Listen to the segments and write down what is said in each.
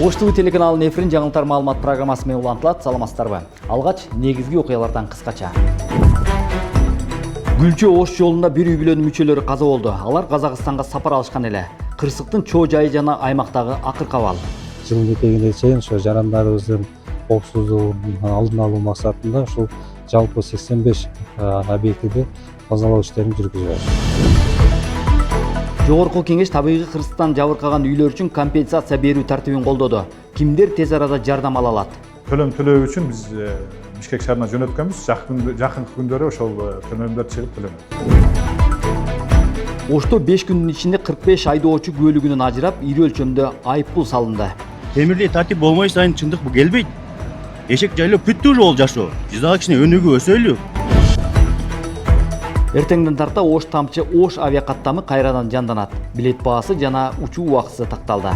Ош ТВ телеканалынын эфирин жаңылтар маалымат программасы менен улантылат. Саламатсыздарбы? Алгач негизги окуялардан кыскача. Гүлчө Ош жолунда бир үй бүлөнүн мүчөлөрү каза болду. Алар Казакстанга сапар алышкан эле. Кырсыктын чоо жайы жана аймактагы акыркы абал. Жылдын этегине чейин ошо жарандарыбыздын коопсуздугун алдын алуу максатында ушул жалпы 85 объектиде тазалоо иштерин жүргүзөбүз. Жогорку кеңеш табигый кырсыктан жабыркаган үйлөр үчүн компенсация берүү тартибин колдоду. Кимдер тез арада жардам ала алат? Төлөм төлөө үчүн биз Бишкек шаарына жөнөткөнбүз. Жакынкы күндөрү ошол төлөмдөр чыгып төлөнөт. Ошто 5 күндүн ичинде 45 айдоочу күбөлүгүнөн ажырап, ири өлчөмдө айыппул салынды. Темирли тартип болмой сайын чындык бу келбейт. Эшек жайлоо бүттү уже ол жашоо. Жызак кичине өнүгүп өсөйлү. Эртеңден тарта Ош тамчы Ош авиакаттамы кайрадан жанданат. Билет баасы жана учуу убактысы такталды.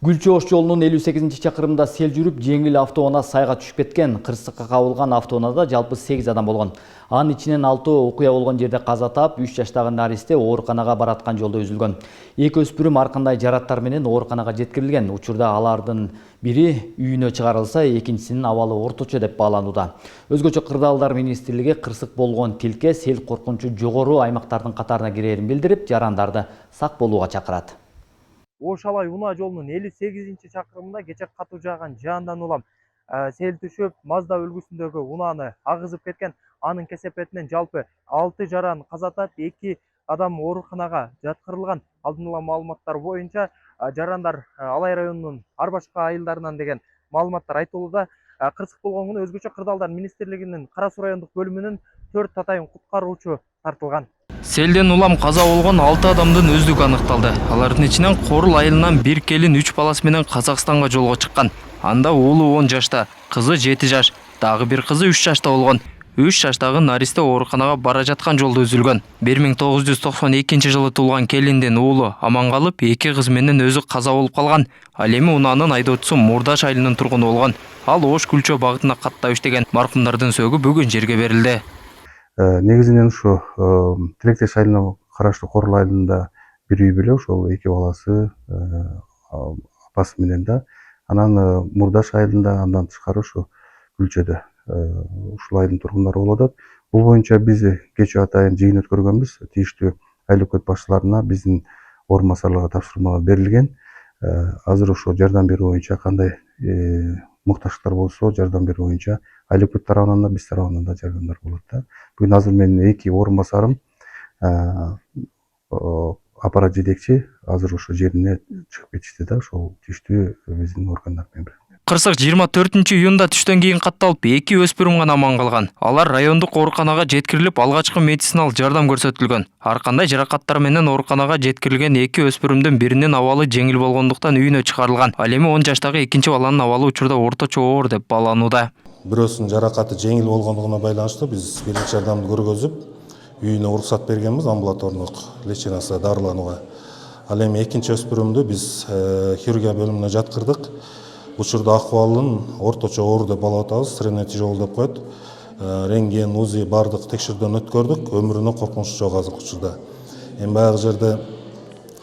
Гүлчө Ош жолунун 58-чакырымында сел жүрүп, жеңил автоунаа сайга түшүп кеткен. Кырсыкка кабылган автоунаада жалпы 8 адам болгон. Анын ичинен 6 окуя болгон жерде каза таап, 3 жаштагы наристе ооруканага бараткан жолдо үзүлгөн. Эки өспүрүм ар кандай жараттар менен ооруканага жеткирилген. Учурда алардын бири үйүнө чыгарылса, экинчисинин абалы орточо деп бааланууда. Өзгөчө Кырдаалдар министрлиги кырсык болгон тилке сел коркунучу жогору аймактардын катарына кирерин билдирип, жарандарды сак болууга чакырат. Ош-Алай унаа жолунун 58-чакырымында кече катуу жааган жаандан улам сел түшүп, Мазда үлгүсүндөгү унааны агызып кеткен. Анын кесепетинен жалпы 6 жаран каза таап, 2 адам ооруканага жаткырылган. Алдын ала маалыматтар боюнча жарандар Алай районунун ар башка айылдарынан деген маалыматтар айтылууда. Кырсык болгон күнү өзгөчө Кырдаалдар министрлигинин Кара Суу райондук бөлүмүнүн 4 татайын куткаруучу тартылган. Селден улам каза болгон 6 адамдын өздүгү аныкталды. Алардын ичинен Корул айылынан 1 келин 3 баласы менен Казакстанга жолго чыккан. Анда уулу 10 жашта, кызы 7 жаш, дагы бир кызы 3 жашта болгон. 3 жаштагы наристе ооруканага бара жаткан жолдо үзүлгөн. 1992 жылы туулган келиндин уулу аман калып, 2 кызы менен өзү каза болуп калган. Ал эми унаанын айдоочусу Мурдаш айылынын тургуну болгон. Ал Ош Гүлчө багытына каттап иштеген. Маркумдардын сөөгү бүгүн жерге берилди. Негизинен ушу Тилектеш айылына караштуу Корул айылында бир үй бүлө, ошол 2 баласы апасы менен да. Анан Мурдаш айылында андан тышкары ушу Гүлчөдө ушул айылдын тургундары болуп атат. Бул боюнча биз кечээ атайын жыйын өткөргөнбүз. Тийиштүү айыл өкмөт башчыларына биздин орун басарларга тапшырма берилген. Азыр ошо жардам берүү боюнча кандай муктаждыктар болсо, жардам берүү боюнча айыл өкмөт тарабынан да биз тарабынан да жардамдар болот да. Бүгүн азыр менин 2 орун басарым аппарат жетекчи азыр ошо жерине чыгып кетишти да, ошол тийиштүү биздин органдар менен. Кырсык 24-июнда түштөн кийин катталып, 2 өспүрүм гана аман калган. Алар райондук ооруканага жеткирилип, алгачкы медициналык жардам көрсөтүлгөн. Ар кандай жаракаттар менен ооруканага жеткирилген 2 өспүрүмдүн биринин абалы жеңил болгондуктан үйүнө чыгарылган. Ал эми 10 жаштагы экинчи баланын абалы учурда орточо оор деп бааланууда. Бирөөсүнүн жаракаты жеңил болгондугуна байланыштуу биз биринчи жардамды көргөзүп, үйүнө уруксат бергенбиз амбулатордук лечениясына дарыланууга. Ал эми экинчи өспүрүмдү биз хирургия бөлүмүнө жаткырдык. Учурда акыбалын орточо оор деп балап атабыз, средне тяжелый деп коет. Рентген, УЗИ бардык текшерүүдөн өткөрдүк, өмүрүнө коркунуч жок азыркы учурда. Эми баягы жерде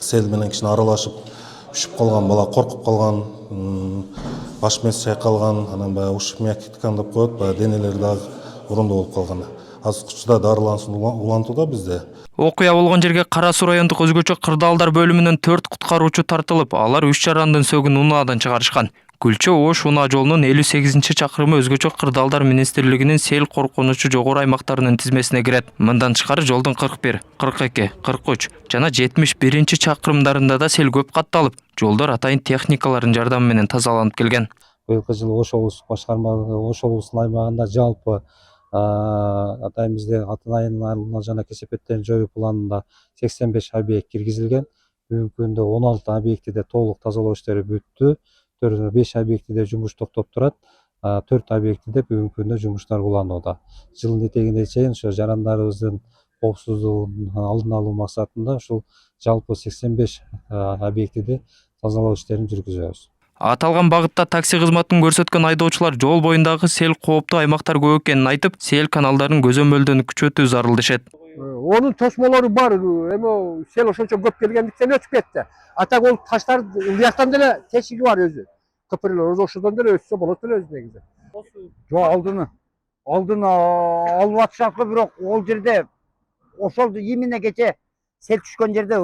сел менен кичине аралашып үшүп калган бала, коркуп калган, баш мээси чайкалган, анан баягы ушуп миякиткан деп коет, баягы денелери дагы урундуу болуп калган. Азыркы учурда дарылансын улантууда бизде. Окуя болгон жерге Кара Суу райондук өзгөчө Кырдаалдар бөлүмүнөн 4 куткаруучу тартылып, алар 3 жарандын сөөгүн унаадан чыгарышкан. Гүлчө Ош унаа жолунун 58-чакырымы өзгөчө Кырдаалдар министрлигинин сел коркунучу жогору аймактарынын тизмесине кирет. Мындан тышкары жолдун 41, 42, 43 жана 71-чакырымдарында да сел көп катталып, жолдор атайын техникалардын жардамы менен тазаланып келген. Быйылкы жылы Ош облустук башкармалыгы, Ош облусунун аймагында жалпы атайын бизде атын айылына жана кесепеттерин жоюу планында 85 объект киргизилген. Бүгүнкү күндө 16 объектиде толук тазалоо иштери бүттү. 5 объектиде жумуш токтоп турат. 4 объектиде бүгүнкү күндө жумуштар уланууда. Жылдын этегине чейин ошо жарандарыбыздын коопсуздугун алдын алуу максатында ушул жалпы 85 объектиде тазалоо иштерин жүргүзөбүз. Аталган багытта такси кызматын көрсөткөн айдоочулар жол боюндагы сел кооптуу аймактар көп экенин айтып, сел каналдарын көзөмөлдөн күчөтүү зарыл дешет. Onun tosmolori бар, эми сел ошончо көп келгендиктен өтүп кетти. А так ол таштар ылдыяктан деле тешиги бар өзү. Көпүрөлөр ошодон деле өссө болот эле өзү негизи. Жок, алдын алып атышат, бирок ол жерде ошол именно кече сел түшкөн жерде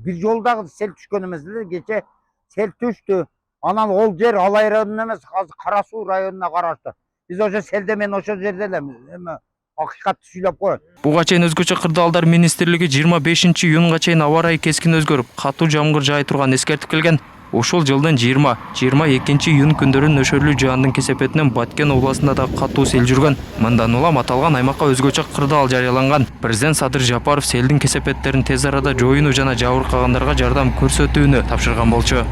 бир жолдагы сел түшкөн эмес эле, кече сел түштү. Анан ол жер Алай районуна эмес, азыр Кара Суу районуна караштуу. Биз ошо селде мен ошол жерде элем. Эми акыйкатты сүйлөп коет. Буга чейин өзгөчө кырдаалдар министрлиги 25-июнга чейин аба ырайы кескин өзгөрүп, катуу жамгыр жаай турган эскертип келген. Ушул жылдын 20-22-июн күндөрү нөшөрлүү жаандын кесепетинен Баткен областында да катуу сел жүргөн. Мындан улам аталган аймакка өзгөчө кырдаал жарыяланган. Президент Садыр Жапаров селдин кесепеттерин тез арада жоюуну жана жабыркагандарга жардам көрсөтүүнү тапшырган болчу.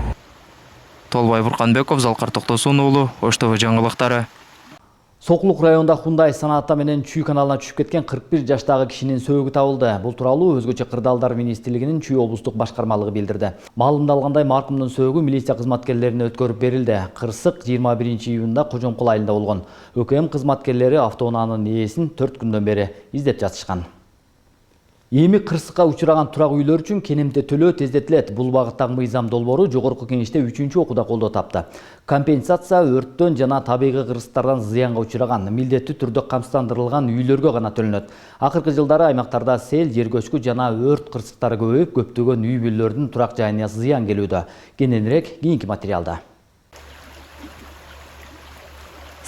Толбай Бурканбеков, Залкар Токтосун уулу, Ош ТВ жаңылыктары. Сокулук районунда Хундай санаата менен Чүй каналына түшүп кеткен 41 жаштагы кишинин сөөгү табылды. Бул тууралуу өзгөчө кырдаалдар министрлигинин Чүй облустук башкармалыгы билдирди. Маалымдалгандай, маркумдун сөөгү милиция кызматкерлерине өткөрүп берилди. Кырсык 21-июнда Кожомкул айылында болгон. ÖKM кызматкерлери автоунаанын ээсин 4 күндөн бери издеп жатышкан. Эми кырсыкка учураган турак үйлөр үчүн кенемте төлөө тездетилет. Бул багыттагы мыйзам долбоору жогорку кеңеште 3-окууда колдоо тапты. Компенсация өрттөн жана табигый кырсыктардан зыянга учураган, милдеттүү түрдө камсыздандырылган үйлөргө гана төлөнөт. Акыркы жылдары аймактарда сел, жер көчкү жана өрт кырсыктары көбөйүп, көптөгөн үй бүлөлөрдүн турак жайына зыян келүүдө. Кененирээк кийинки материалда.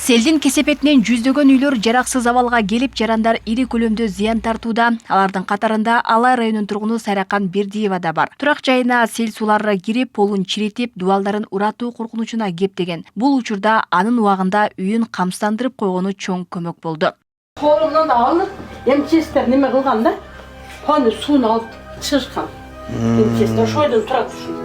Селдин кесепетинен жүздөгөн үйлөр жараксыз абалга келип, жарандар ири көлөмдө зыян тартууда. Алардын катарында Алай районунун тургуну Сайракан Бердиева да бар. Турак жайына сел сулары кирип, полун чиритип, дубалдарын уратуу коркунучуна кептеген. Бул учурда анын убагында үйүн камсыздандырып койгону чоң көмөк болду. Колумдан алып, эмчестер неме кылган да, кону сууну алып чыгышкан. Эмчестер ошойдон турат ушул.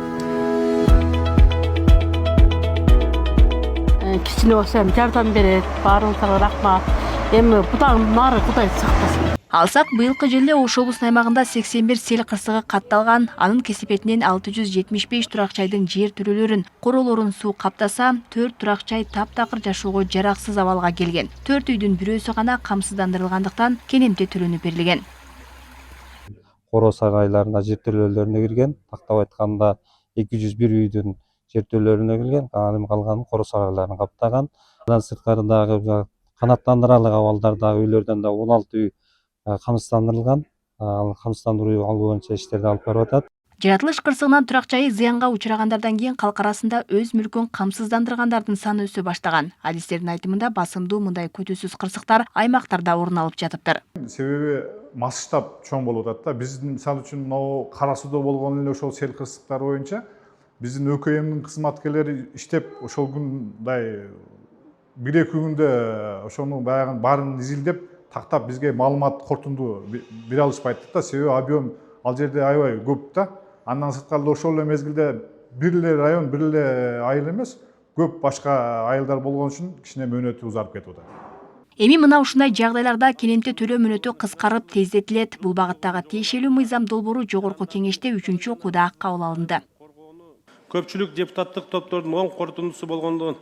Кичине болсо жардам берет, баарыңыздарга рахмат. Эми будан нары Кудай сактасын. Алсак, быйылкы жылы Ош облусунун аймагында 81 сел кырсыгы катталган. Анын кесепетинен 675 турак жайдын жер төрөлөрүн, королорун суу каптаса, 4 турак жай таптакыр жашоого жараксыз абалга келген. 4 үйдүн бирөөсү гана камсыздандырылгандыктан кенемте төлөнүп берилген. Коро сарайларына жер төлөөлөрүнө кирген, тактап айтканда 201 үйдүн жер төлөөлөрүнө кирген, анын калганын коро сарайларын каптаган. Андан сырткары дагы канаттандыралык абалдардагы үйлөрдөн да 16 үй камсыздандырылган. Ал камсыздандыруу боюнча иштерди алып барып атат. Жаратылыш кырсыгынан турак жайы зыянга учурагандардан кийин калк арасында өз мүлкүн камсыздандыргандардын саны өсө баштаган. Адистердин айтымында басымдуу мындай күтүүсүз кырсыктар аймактарда орун алып жатыптыр. Себеби масштаб чоң болуп атат да. Биздин мисалы үчүн могу Кара Сууда болгон эле ошол сел кырсыктары боюнча биздин ÖKM'дин кызматкерлери иштеп ошол күндай 1-2 күндө ошону баягы баарын изилдеп тактап бизге маалымат кортунду бере алышпайт да. Себеби объем ал жерде аябай көп да. Андан сырткары ошол эле мезгилде бир эле район, бир эле айыл эмес, көп башка айылдар болгон үчүн кичине мөөнөтү узарып кетип атат. Эми мына ушундай жагдайларда кенемте төлөө мөөнөтү кыскарып тездетилет. Бул багыттагы тиешелүү мыйзам долбоору жогорку кеңеште 3-окууда кабыл алынды. Көпчүлүк депутаттык топтордун оң корутундусу болгондо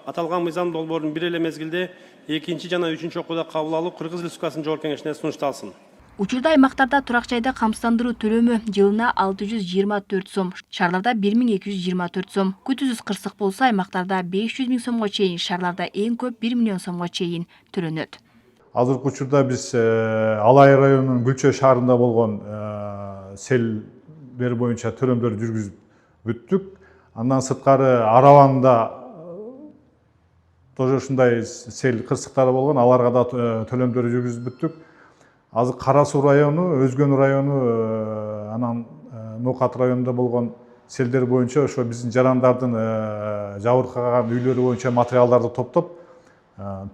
аталган мыйзам долбоорун бир эле мезгилде 2 жана 3-окууда кабыл алып, Кыргыз Республикасынын жогорку кеңешине сунушталсын. Учурда аймактарда турак жайда камсыздандыруу төлөмү жылына 624 сом, шаарларда 1224 сом. Күтүүсүз кырсык болсо аймактарда 500 000 сомго чейин, шаарларда эң көп 1 миллион сомго чейин төлөнөт. Азыркы учурда биз Алай районунун Гүлчө шаарында болгон селдер боюнча төлөмдөрдү жүргүзүп бүттүк. Андан сырткары Араланда тоже ушундай сел кырсыктары болгон, аларга да төлөмдөрдү жүргүзүп бүттүк. Азыр Кара Суу району, Өзгөн району, анан Нокат районунда болгон селдер боюнча ошо биздин жарандардын жабыркаган үйлөрү боюнча материалдарды топтоп,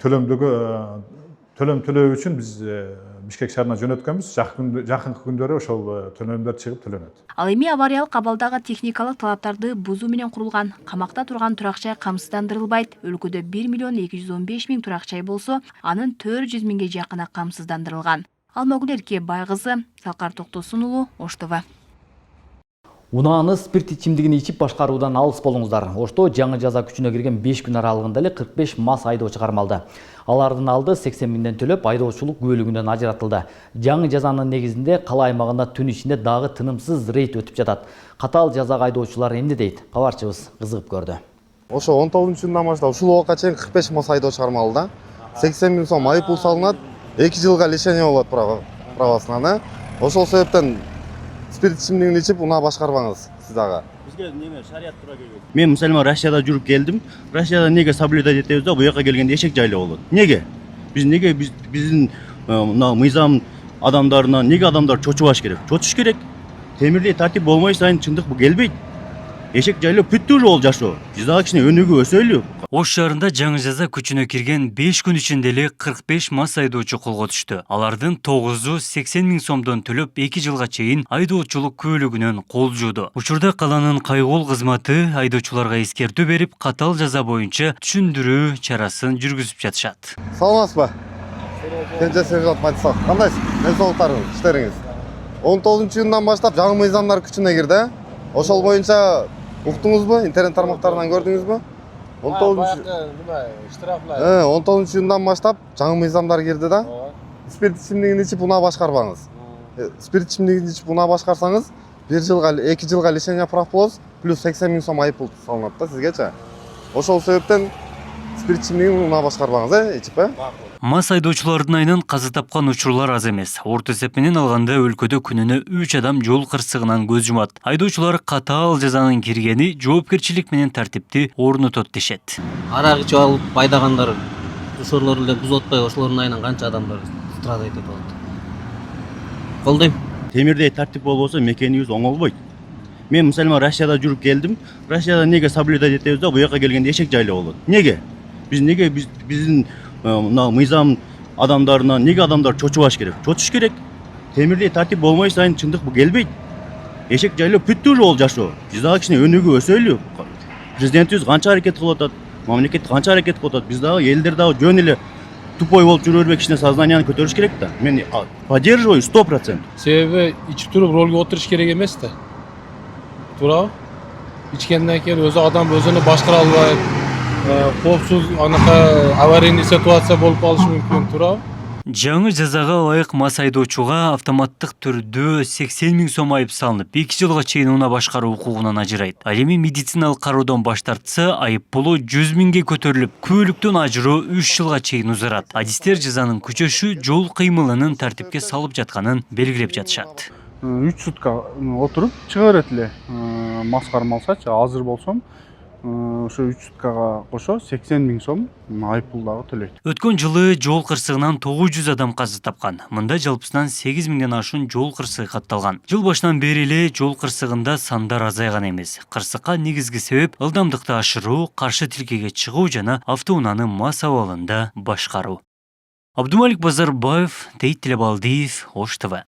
төлөм төлөө үчүн биз Бишкек шаарына жөнөткөнбүз. Жакынкы күндөрү ошол төлөмдөр чыгып төлөнөт. Ал эми авариялык абалдагы техникалык талаптарды бузуу менен курулган. Камакта турган турак жай камсыздандырылбайт. Өлкөдө 1 миллион 215 000 турак жай болсо, анын 400 000ге жакыны камсыздандырылган. Алмагүл Эрке Байгызы, Салкар Токтосун уулу, Ош ТВ. Унааны спирт ичимдигин ичип башкаруудан алыс болуңуздар. Ошто жаңы жаза күчүнө кирген 5 күн аралыгында эле 45 мас айдоочу кармалды. Алардын алды 80 миңден төлөп айдоочулук күбөлүгүнөн ажыратылды. Жаңы жазанын негизинде кала аймагында түн ичинде дагы тынымсыз рейд өтүп жатат. Катаал жазага айдоочулар эмне дейт? Кабарчыбыз кызыгып көрдү. Ошо 19-жундан баштап ушул убакка чейин 45 мас айдоочу кармалды. 80 миң сом айыппул салынат. 2 жылга лишение болот правосынан. Ошол себептен спирт ичимдигин ичип унаа башкарбаңыз сиз дагы. Бизге неме шарият тура келбейт. Мен мисалы Россияда жүрүп келдим. Россияда неге соблюдать этебиз да, бу жака келгенде эшек жайлоо болот. Неге? Биздин мына мыйзам адамдарына неге адамдар чочубаш керек? Чочуш керек. Темирдей тартип болмой сайын чындык бу келбейт. Эшек жайлоо бүттү уже ол жашоо. Биз дагы кичине өнүгүп өсөлү. Ош шаарында жаңы жаза күчүнө кирген 5 күн ичинде эле 45 мас айдоочу колго түштү. Алардын 9-у 80 миң сомдон төлөп 2 жылга чейин айдоочулук күбөлүгүнөн кол жууду. Учурда каланын кайгуул кызматы айдоочуларга эскертүү берип, катаал жаза боюнча түшүндүрүү чарасын жүргүзүп жатышат. Саламатсызбы? Кенже сержант Матисов. Кандайсыз? Денсаулыктарыңыз, иштериңиз? 19-жундан баштап жаңы мыйзамдар күчүнө кирди. Ошол боюнча уктуңузбу? Интернет тармактарынан көрдүңүзбү? 19-жундан баштап жаңы мыйзамдар кирди да. Спирт ичимдигин ичип унаа башкарбаңыз. Спирт ичимдигин ичип унаа башкарсаңыз 2 жылга лишение прав болосуз, плюс 80 миң сом айыппул салынат да сизгече. Ошол себептен спирт ичимдигин унаа башкарбаңыз, ичип. Мас айдоочулардын айынан каза тапкан учурлар аз эмес. Орто эсеп менен алганда өлкөдө күнүнө 3 адам жол кырсыгынан көз жумат. Айдоочулар катаал жазанын киргени жоопкерчилик менен тартипти орнотот дешет. Арак ичип алып байдагандар ошолор эле бузуп атпайбы, ошолордун айынан канча адамдар страдайт этип атат. Колдойм. Темирдей тартип болбосо мекенибиз оңолбойт. Мен мисалы Россияда жүрүп келдим. Россияда неге соблюдать этебиз да, бу жака келгенде эшек жайлоо болот. Неге? Биздин мына мыйзам адамдарына неге адамдар чочубаш керек? Чочуш керек. Темирдей тартип болмой сайын чындык бу келбейт. Эшек жайлоо бүттү уже ол жашоо. Биз дагы кичине өнүгүп өсөлү. Президентибиз канча аракет кылып атат, мамлекет канча аракет кылып атат. Биз дагы элдер дагы жөн эле тупой болуп жүрө бербей кичине сознанияны көтөрүш керек да. Мен поддерживаю 100%. Себеби ичип туруп ролго отуруш керек эмес да. Туурабы? Ичкенден кийин өзү адам өзүнү башкара албайт. Коопсуз анака аварийный ситуация болуп калышы мүмкүн, туурабы? Жаңы жазага ылайык мас айдоочуга автоматтык түрдө 80 миң сом айып салынып, 2 жылга чейин унаа башкаруу укугунан ажырайт. Ал эми медициналык кароодон баш тартса, айып пулу 100 миңге көтөрүлүп, күбөлүктөн ажыроо 3 жылга чейин узарат. Адистер жазанын күчөшү жол кыймылынын тартипке салып жатканын белгилеп жатышат. 3 сутка отуруп чыга берет эле. Мас кармалсачы, азыр болсом ошо 3 суткага кошо 80 миң сом айыппул дагы төлөйт. Өткөн жылы жол кырсыгынан 900 адам каза тапкан. Мында жалпысынан 8 миңден ашуун жол кырсыгы катталган. Жыл башынан бери эле жол кырсыгында сандар азайган эмес. Кырсыкка негизги себеп ылдамдыкты ашыруу, каршы тилкеге чыгуу жана автоунааны мас абалында башкаруу. Абдумалик Базарбаев, Тейит Телебалдиев, Ош ТВ.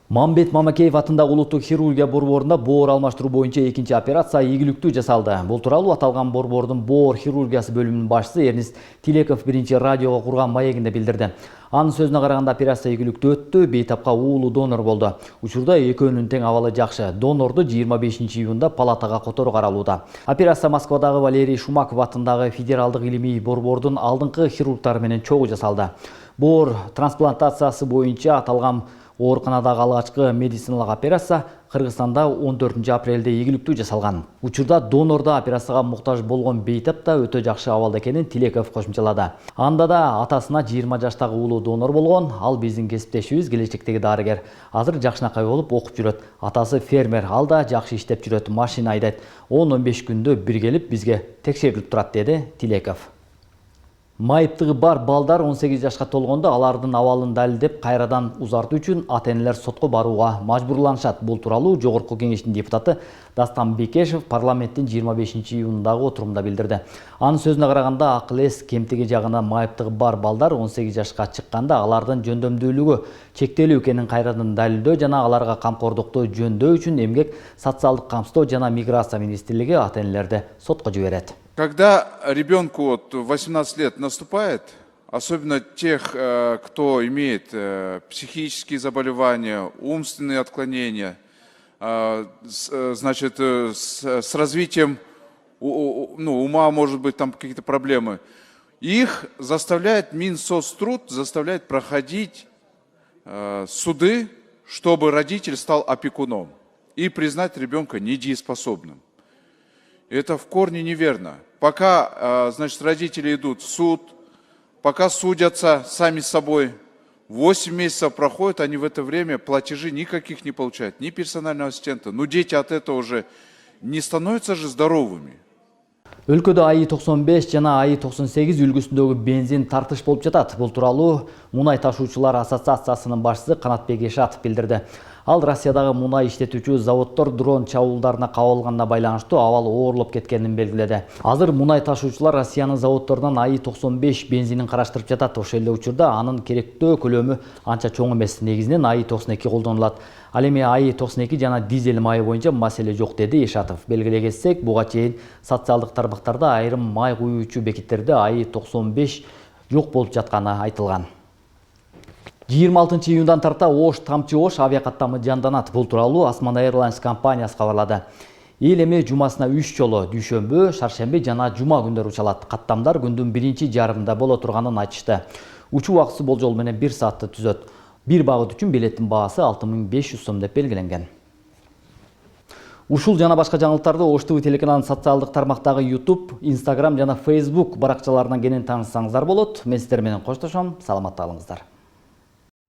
Мамбет Мамакеев атындагы улуттук хирургия борборунда боор алмаштыруу боюнча экинчи операция ийгиликтүү жасалды. Бул тууралуу аталган борбордун боор хирургиясы бөлүмүнүн башчысы Эрнест Тилеков биринчи радиого курган маегинде билдирди. Анын сөзүнө караганда операция ийгиликтүү өттү, бейтапка уулу донор болду. Учурда экөөнүн тең абалы жакшы. Донорду 25-июнда палатага которуу каралууда. Операция Москвадагы Валерий Шумаков атындагы федералдык илимий борбордун алдыңкы хирургтары менен чогуу жасалды. Боор трансплантациясы боюнча аталган ооруканадагы алгачкы медициналык операция Кыргызстанда 14 апрелде ийгиликтүү жасалган. Учурда донорда операцияга муктаж болгон бейтап да өтө жакшы абалда экенин Тилеков кошумчалады. Анда да атасына 20 жаштагы уулу донор болгон. Ал биздин кесиптешибиз, келечектеги дарыгер. Азыр жакшынакай болуп окуп жүрөт. Атасы фермер, ал да жакшы иштеп жүрөт, машина айдайт. 10-15 күндө бир келип бизге текшерилип турат, деди Тилеков. Майыптыгы бар балдар 18 жашка толгондо алардын абалын далилдеп кайрадан узартуу үчүн ата-энелер сотко барууга мажбурланышат. Бул тууралуу Жогорку Кеңештин депутаты Дастан Бекешев парламенттин 25-июндагы отурумунда билдирди. Анын сөзүнө караганда акыл эс кемтиги жагына майыптыгы бар балдар 18 жашка чыкканда алардын жөндөмдүүлүгү чектелүү экенин кайрадан далилдөө жана аларга камкордукту жөндөй үчүн эмгек, социалдык камсыздоо жана миграция министрлиги ата-энелерди сотко жиберет. Когда ребенку 18 лет наступает, особенно тех, кто имеет психические заболевания, умственные отклонения, значит, с развитием ума, может быть, там какие-то проблемы. Их заставляет Минсоцтруд, заставляет проходить суды, чтобы родитель стал опекуном и признать ребенка недееспособным. Это в корне неверно. Пока, значит, родители идут в суд, пока судятся сами с собой, 8 месяцев проходит, они в это время платежи никаких не получают, ни персонального ассистента. Но дети от этого уже не становятся же здоровыми. Өлкөдө АИ-95 жана АИ-98 үлгүсүндөгү бензин тартыш болуп жатат. Бул тууралуу Мунай ташуучулар ассоциациясынын башчысы Канатбек Эшатов билдирди. Ал Россиядагы мунай иштетүүчү заводдор дрон чабуулдарына кабылганына байланыштуу абал оорлоп кеткенин белгиледи. Азыр мунай ташуучулар Россиянын заводдорунан АИ-95 бензинин караштырып жатат. Ошол эле учурда анын керектөө көлөмү анча чоң эмес. Негизинен АИ-92 колдонулат. Ал эми АИ-92 жана дизель майы боюнча маселе жок, деди Эшатов. Белгилей кетсек, буга чейин социалдык тармактарда айрым май куюучу бекеттерде АИ-95 жок болуп жатканы айтылган. 26 июндан тарта Ош Тамчы Ош авиакаттамы жанданат. Бул тууралуу Osman Airlines компаниясы кабарлады. Эл эми жумасына 3 жолу дүйшөмбү, шаршемби жана жума күндөрү учалат. Каттамдар күндүн биринчи жарымында боло турганын айтышты. Учуу убактысы болжол менен 1 саатты түзөт. Бир багыт үчүн билеттин баасы 6500 сом деп белгиленген. Ушул жана башка жаңылыктарды Ош ТВ телеканалынын социалдык тармактагы YouTube, Instagram жана Facebook баракчаларынан кенен таанышсаңыздар болот. Мен сиздер менен коштошом. Саламатта калыңыздар.